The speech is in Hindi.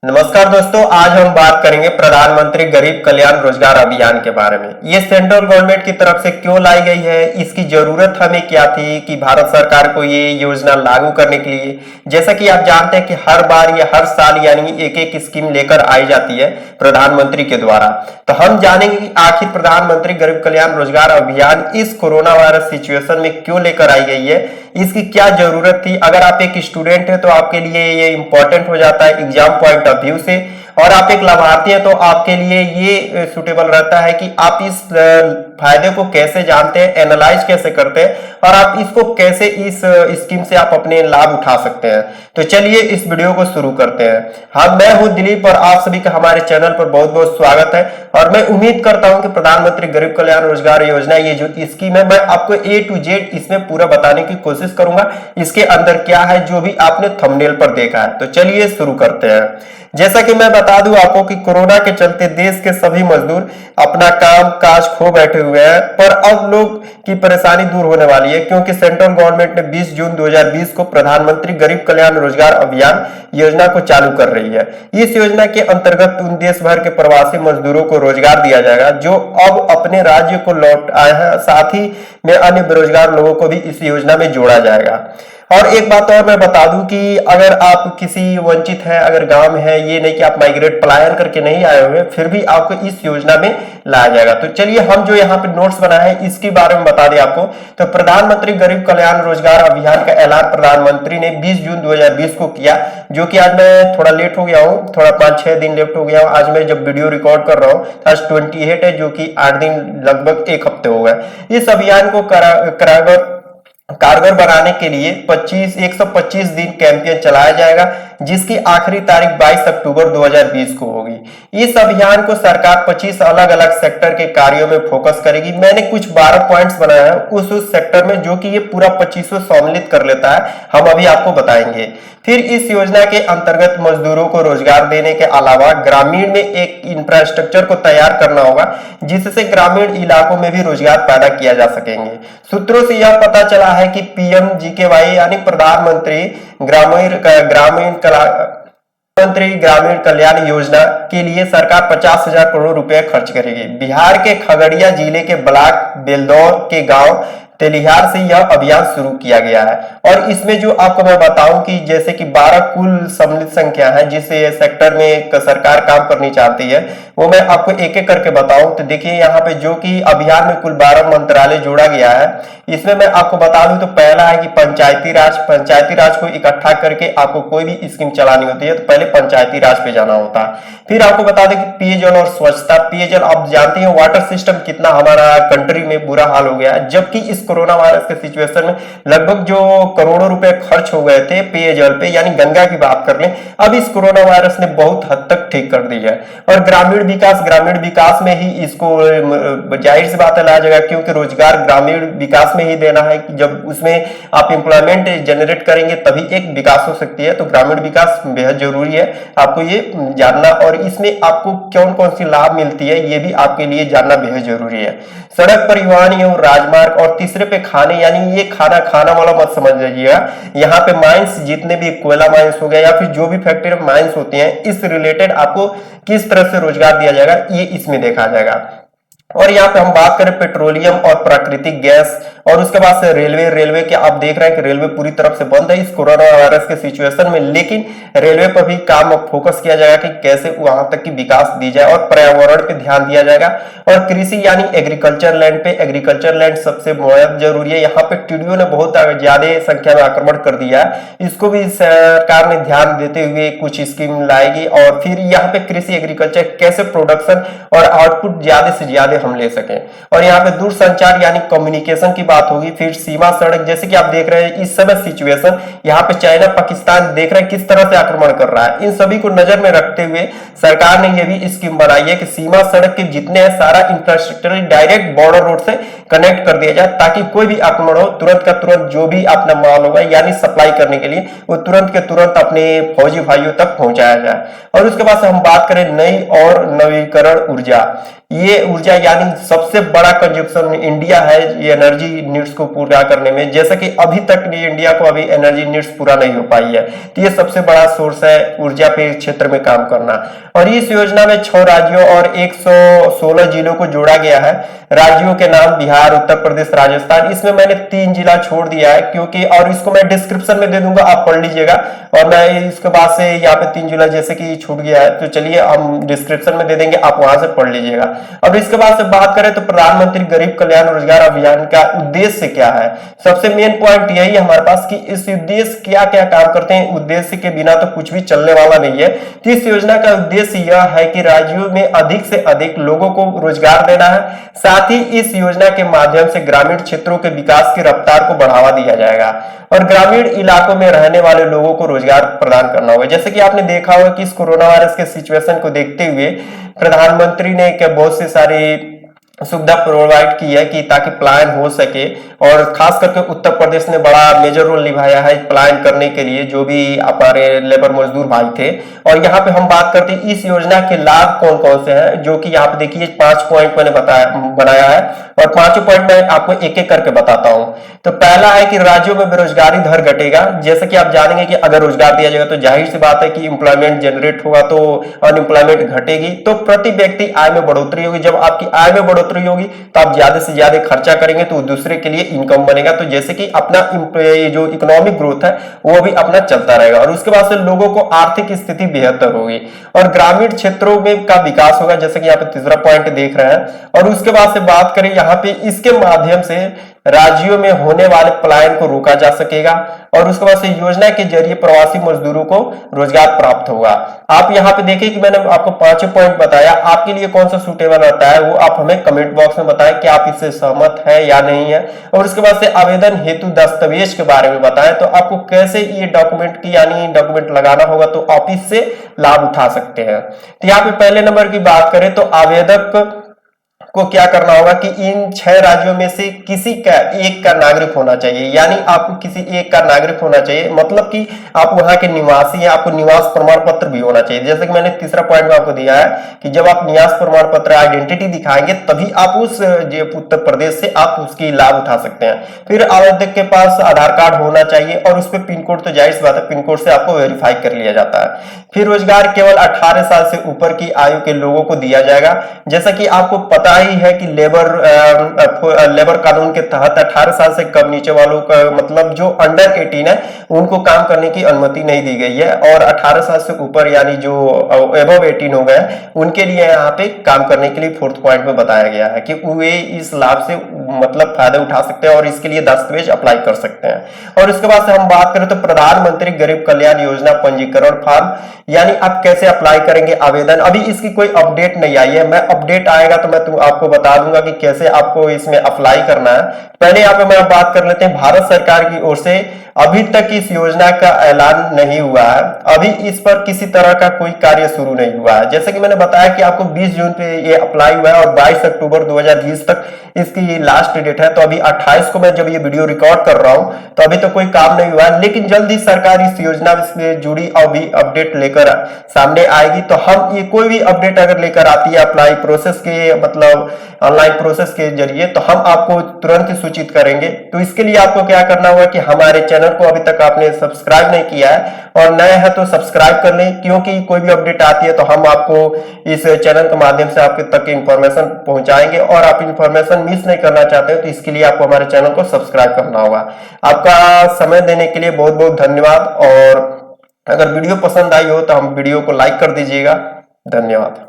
नमस्कार दोस्तों, आज हम बात करेंगे प्रधानमंत्री गरीब कल्याण रोजगार अभियान के बारे में। ये सेंट्रल गवर्नमेंट की तरफ से क्यों लाई गई है, इसकी जरूरत हमें क्या थी कि भारत सरकार को ये योजना लागू करने के लिए। जैसा कि आप जानते हैं कि हर बार या हर साल यानी एक एक स्कीम लेकर आई जाती है प्रधानमंत्री के द्वारा। तो हम जानेंगे कि आखिर प्रधानमंत्री गरीब कल्याण रोजगार अभियान इस कोरोना वायरस सिचुएशन में क्यों लेकर आई गई है, इसकी क्या जरूरत थी। अगर आप एक स्टूडेंट है तो आपके लिए ये इंपॉर्टेंट हो जाता है एग्जाम पॉइंट ऑफ व्यू से, और आप एक लाभार्थी है तो आपके लिए ये सुटेबल रहता है कि आप इस फायदे को कैसे जानते हैं, एनालाइज कैसे करते हैं और आप इसको कैसे इस स्कीम से आप अपने लाभ उठा सकते हैं। तो चलिए इस वीडियो को शुरू करते हैं। हाँ, मैं हूं दिलीप और आप सभी का हमारे चैनल पर बहुत बहुत स्वागत है। और मैं उम्मीद करता हूं कि प्रधानमंत्री गरीब कल्याण रोजगार योजना ये जो स्कीम है, मैं आपको A to Z इसमें पूरा बताने की कोशिश करूंगा। इसके अंदर क्या है जो भी आपने थंबनेल पर देखा है। तो चलिए शुरू करते हैं। जैसा कि मैं बता दूं आपको कि कोरोना के चलते देश के सभी मजदूर अपना काम काज खो बैठे हुए हैं, पर अब लोग की परेशानी दूर होने वाली है, क्योंकि सेंट्रल गवर्नमेंट ने 20 जून 2020 को प्रधानमंत्री गरीब कल्याण रोजगार अभियान योजना को चालू कर रही है। इस योजना के अंतर्गत उन देश भर के प्रवासी मजदूरों को रोजगार दिया जाएगा जो अब अपने राज्य को लौट आए हैं। साथ ही में अन्य बेरोजगार लोगों को भी इस योजना में जोड़ा जाएगा। और एक बात और मैं बता दूं कि अगर आप किसी वंचित है, अगर गांव में है, ये नहीं कि आप माइग्रेट पलायन करके नहीं आए हुए, फिर भी आपको इस योजना में लाया जाएगा। तो चलिए हम जो यहाँ पे नोट्स बनाए हैं इसके बारे में बता दें आपको। तो प्रधानमंत्री गरीब कल्याण रोजगार अभियान का ऐलान प्रधानमंत्री ने 20 जून 2020 को किया, जो कि आज मैं थोड़ा लेट हो गया हूँ, थोड़ा 5-6 दिन लेट हो गया हूँ। आज मैं जब वीडियो रिकॉर्ड कर रहा हूँ आज 28 है, जो कि 8 दिन लगभग 1 हफ्ते हो गए। इस अभियान को कारगर बनाने के लिए 125 दिन कैंपेन चलाया जाएगा, जिसकी आखिरी तारीख 22 अक्टूबर 2020 को होगी। इस अभियान को सरकार 25 अलग अलग सेक्टर के कार्यों में फोकस करेगी। मैंने कुछ 12 पॉइंट्स बनाए हैं उस सेक्टर में, जो कि ये पूरा 25 सम्मिलित कर लेता है। हम अभी आपको बताएंगे। फिर इस योजना के अंतर्गत मजदूरों को रोजगार देने के अलावा ग्रामीण में एक इंफ्रास्ट्रक्चर को तैयार करना होगा, जिससे ग्रामीण इलाकों में भी रोजगार पैदा किया जा सकेंगे। सूत्रों से यह पता चला है कि PMGKY यानी प्रधानमंत्री ग्रामीण कल्याण योजना के लिए सरकार 50,000 करोड़ रुपए खर्च करेगी। बिहार के खगड़िया जिले के ब्लॉक बेलदौर के गांव तेलिहार से यह अभियान शुरू किया गया है। और इसमें जो आपको मैं बताऊं कि जैसे कि 12 कुल सम्मिलित संख्या है जिस सेक्टर में सरकार काम करनी चाहती है, वो मैं आपको एक एक करके बताऊं। तो देखिए यहाँ पे जो कि अभियान में कुल 12 मंत्रालय जोड़ा गया है। इसमें मैं आपको बता दूं तो पहला है कि पंचायती राज को इकट्ठा करके आपको कोई भी स्कीम चलानी होती है तो पहले पंचायती राज पे जाना होता है। फिर आपको बता दें कि पेयजल और स्वच्छता। पेयजल आप जानते हैं वाटर सिस्टम कितना हमारा कंट्री में बुरा हाल हो गया है, जबकि इस कोरोना वायरस के सिचुएशन में लगभग जो करोड़ों रुपए खर्च हो गए थे पेयजल पे, यानी गंगा की बात कर लें, अब इस कोरोना वायरस ने बहुत हद तक ठीक कर दी है। और ग्रामीण विकास में ही इसको जाहिर सी बात है लाया जाएगा, क्योंकि रोजगार ग्रामीण विकास में ही देना है। जब उसमें आप एम्प्लॉयमेंट जनरेट करेंगे तभी एक विकास हो सकती है। तो ग्रामीण विकास बेहद जरूरी है आपको ये जानना, और इसमें आपको कौन कौन सी लाभ मिलती है ये भी आपके लिए जानना बेहद जरूरी है। सड़क परिवहन एवं राजमार्ग, और तीसरे पे खाने, यानी ये खाना वाला मत समझ लीजिएगा। यहाँ पे माइंस, जितने भी कोयला माइंस हो गया या फिर जो भी फैक्ट्री माइंस होती हैं, इस रिलेटेड आपको किस तरह से रोजगार दिया जाएगा ये इसमें देखा जाएगा। और यहाँ पे हम बात करें पेट्रोलियम और प्राकृतिक गैस, और उसके बाद से रेलवे के आप देख रहे हैं कि रेलवे पूरी तरफ से बंद है इस कोरोना वायरस के सिचुएशन में, लेकिन रेलवे पर भी काम फोकस किया जाएगा कि कैसे वहां तक की विकास दी जाए, और पर्यावरण पे ध्यान दिया जाएगा। और कृषि यानी एग्रीकल्चर लैंड सबसे बहुत जरूरी है। यहाँ पे टीडीओ ने बहुत ज्यादा संख्या में आक्रमण कर दिया है, इसको भी सरकार ने ध्यान देते हुए कुछ स्कीम लाएगी। और फिर यहाँ पे कृषि एग्रीकल्चर कैसे प्रोडक्शन और आउटपुट ज्यादा से ज्यादा हम ले सकें। और यहाँ पे दूरसंचार यानी कम्युनिकेशन की बात होगी। फिर सीमा सड़क, जैसे कि आप देख रहे हैं इस समय सिचुएशन, यहाँ पे चाइना पाकिस्तान देख रहे हैं किस तरह से आक्रमण कर रहा है। इन सभी को नजर में रखते हुए सरकार ने यह भी स्कीम बनाई है कि सीमा सड़क के जितने हैं सारा इंफ्रास्ट्रक्चर डायरेक्ट बॉर्डर रोड से कनेक्ट कर दिया जाए, ताकि कोई भी आक्रमण हो तुरंत का तुरंत जो भी अपना माल होगा यानी सप्लाई करने के लिए वो तुरंत के तुरंत अपने फौजी भाइयों तक पहुंचाया जाए। और उसके बाद हम बात करें नई और नवीकरण ऊर्जा, ये ऊर्जा यानी सबसे बड़ा कंजप्शन इंडिया है ये एनर्जी नीड्स को पूरा करने में, जैसा कि अभी तक इंडिया को अभी एनर्जी नीड्स पूरा नहीं हो पाई है। तो ये सबसे बड़ा सोर्स है ऊर्जा पे क्षेत्र में काम करना। और इस योजना में 6 राज्यों और 116 जिलों को जोड़ा गया है। राज्यों के नाम बिहार, उत्तर प्रदेश, राजस्थान। इसमें मैंने 3 जिला छोड़ दिया है क्योंकि, और इसको मैं डिस्क्रिप्शन में दे दूंगा, आप पढ़ लीजिएगा। और मैं इसके बाद से यहाँ पे 3 जिला जैसे कि छूट गया है, तो चलिए हम डिस्क्रिप्शन में दे देंगे, आप वहां से पढ़ लीजिएगा। अब इसके बाद से बात करें तो प्रधानमंत्री गरीब कल्याण रोजगार अभियान का उद्देश्य क्या है। सबसे मेन पॉइंट यही है हमारे पास कि इस उद्देश्य क्या क्या काम करते हैं। उद्देश्य के बिना तो कुछ भी चलने वाला नहीं है। तो इस योजना का उद्देश्य यह है कि राज्यों में अधिक से अधिक लोगों को रोजगार देना है। साथ ही इस योजना के माध्यम से ग्रामीण क्षेत्रों के विकास की रफ्तार को बढ़ावा दिया जाएगा और ग्रामीण इलाकों में रहने वाले लोगों को रोजगार प्रदान करना होगा। जैसे कि आपने देखा होगा कि इस कोरोना वायरस के सिचुएशन को देखते हुए प्रधानमंत्री ने बहुत से सारी सुविधा प्रोवाइड की है कि ताकि पलायन हो सके, और खास करके उत्तर प्रदेश ने बड़ा मेजर रोल निभाया है पलायन करने के लिए, जो भी हमारे लेबर मजदूर भाई थे। और यहाँ पे हम बात करते हैं इस योजना के लाभ कौन कौन से हैं, जो कि यहाँ पे देखिए 5 पॉइंट मैंने बनाया है और 5 पॉइंट मैं आपको एक एक करके बताता हूँ। तो पहला है कि राज्यों में बेरोजगारी दर घटेगा। जैसे कि आप जानेंगे कि अगर रोजगार दिया जाएगा तो जाहिर सी बात है कि इंप्लॉयमेंट जनरेट होगा, तो अनएम्प्लॉयमेंट घटेगी, तो प्रति व्यक्ति आय में बढ़ोतरी होगी। जब आपकी आय में बढ़ोतरी होगी तो आप ज्यादा से ज्यादा खर्चा करेंगे तो दूसरे के लिए इनकम बनेगा। तो जैसे कि अपना जो इकोनॉमिक ग्रोथ है वो भी अपना चलता रहेगा, और उसके बाद से लोगों को आर्थिक स्थिति बेहतर होगी और ग्रामीण क्षेत्रों में का विकास होगा, जैसे कि यहाँ पे तीसरा पॉइंट देख रहे हैं। और उसके बाद से बात करें यहाँ पे, इसके माध्यम से राज्यों में होने वाले पलायन को रोका जा सकेगा और उसके बाद से योजना के जरिए प्रवासी मजदूरों को रोजगार प्राप्त होगा। आप यहाँ पे देखिए कि मैंने आपको 5 पॉइंट बताया, आपके लिए कौन सा सूटेबल रहता है वो आप हमें कमेंट बॉक्स में बताएं कि आप इससे सहमत है या नहीं है। और उसके बाद से आवेदन हेतु दस्तावेज के बारे में बताएं, तो आपको कैसे ये डॉक्यूमेंट की यानी डॉक्यूमेंट लगाना होगा, तो आप इससे लाभ उठा सकते हैं। तो यहाँ पे पहले नंबर की बात करें तो आवेदक को क्या करना होगा कि इन 6 राज्यों में से किसी का एक का नागरिक होना चाहिए, यानी आपको किसी एक का नागरिक होना चाहिए, मतलब कि आप वहां के निवासी हैं, आपको निवास प्रमाण पत्र भी होना चाहिए। जैसे कि मैंने तीसरा पॉइंट में आपको दिया है कि जब आप निवास प्रमाण पत्र आइडेंटिटी दिखाएंगे तभी आप उस उत्तर प्रदेश से आप उसकी लाभ उठा सकते हैं। फिर आवेदक के पास आधार कार्ड होना चाहिए और उस पर पिन कोड, तो जाहिर सी बात है पिन कोड से आपको वेरीफाई कर लिया जाता है। फिर रोजगार केवल 18 साल से ऊपर की आयु के लोगों को दिया जाएगा। जैसा कि आपको पता ही है कि लेबर कानून के तहत 18 साल से कम नीचे वालों का मतलब जो अंडर 18 है उनको काम करने की अनुमति नहीं दी गई है, और 18 साल से ऊपर यानी जो एबव 18 हो गए उनके लिए यहाँ पे काम करने के लिए 4th पॉइंट में बताया गया है कि वे इस लाभ से मतलब फायदा उठा सकते हैं और इसके लिए दस्तावेज अप्लाई कर सकते हैं। और उसके बाद से हम बात करें तो प्रधानमंत्री गरीब कल्याण योजना पंजीकरण फॉर्म, यानी आप कैसे अप्लाई करेंगे आवेदन। अभी इसकी कोई अपडेट नहीं आई है, मैं अपडेट आएगा तो मैं आपको बता दूंगा कि कैसे आपको इसमें अप्लाई करना है। पहले यहाँ पे मैं बात कर लेते हैं भारत सरकार की ओर से अभी तक इस योजना का ऐलान नहीं हुआ है, अभी इस पर किसी तरह का कोई कार्य शुरू नहीं हुआ है। जैसे कि मैंने बताया कि आपको 20 जून पे ये अप्लाई हुआ है और 22 अक्टूबर 2020 तक इसकी लास्ट डेट है। तो अभी 28 को मैं जब ये वीडियो रिकॉर्ड कर रहा हूं तो अभी तो कोई काम नहीं हुआ है, लेकिन जल्द ही सरकार इस योजना से जुड़ी अभी अपडेट लेकर सामने आएगी। तो हम ये कोई भी अपडेट अगर लेकर आती है अप्लाई प्रोसेस के मतलब ऑनलाइन प्रोसेस के जरिए, तो हम आपको तुरंत ही सूचित करेंगे। तो इसके लिए आपको क्या करना होगा कि हमारे चैनल को अभी तक आपने सब्सक्राइब नहीं किया है और नए हैं तो सब्सक्राइब कर लें, क्योंकि कोई भी अपडेट आती है तो हम आपको इस चैनल के माध्यम से आपके तक इंफॉर्मेशन पहुंचाएंगे। और आप इंफॉर्मेशन मिस नहीं करना चाहते हो तो इसके लिए आपको हमारे चैनल को सब्सक्राइब करना होगा। आपका समय देने के लिए बहुत बहुत धन्यवाद, और अगर वीडियो पसंद आई हो तो हम वीडियो को लाइक कर दीजिएगा। धन्यवाद।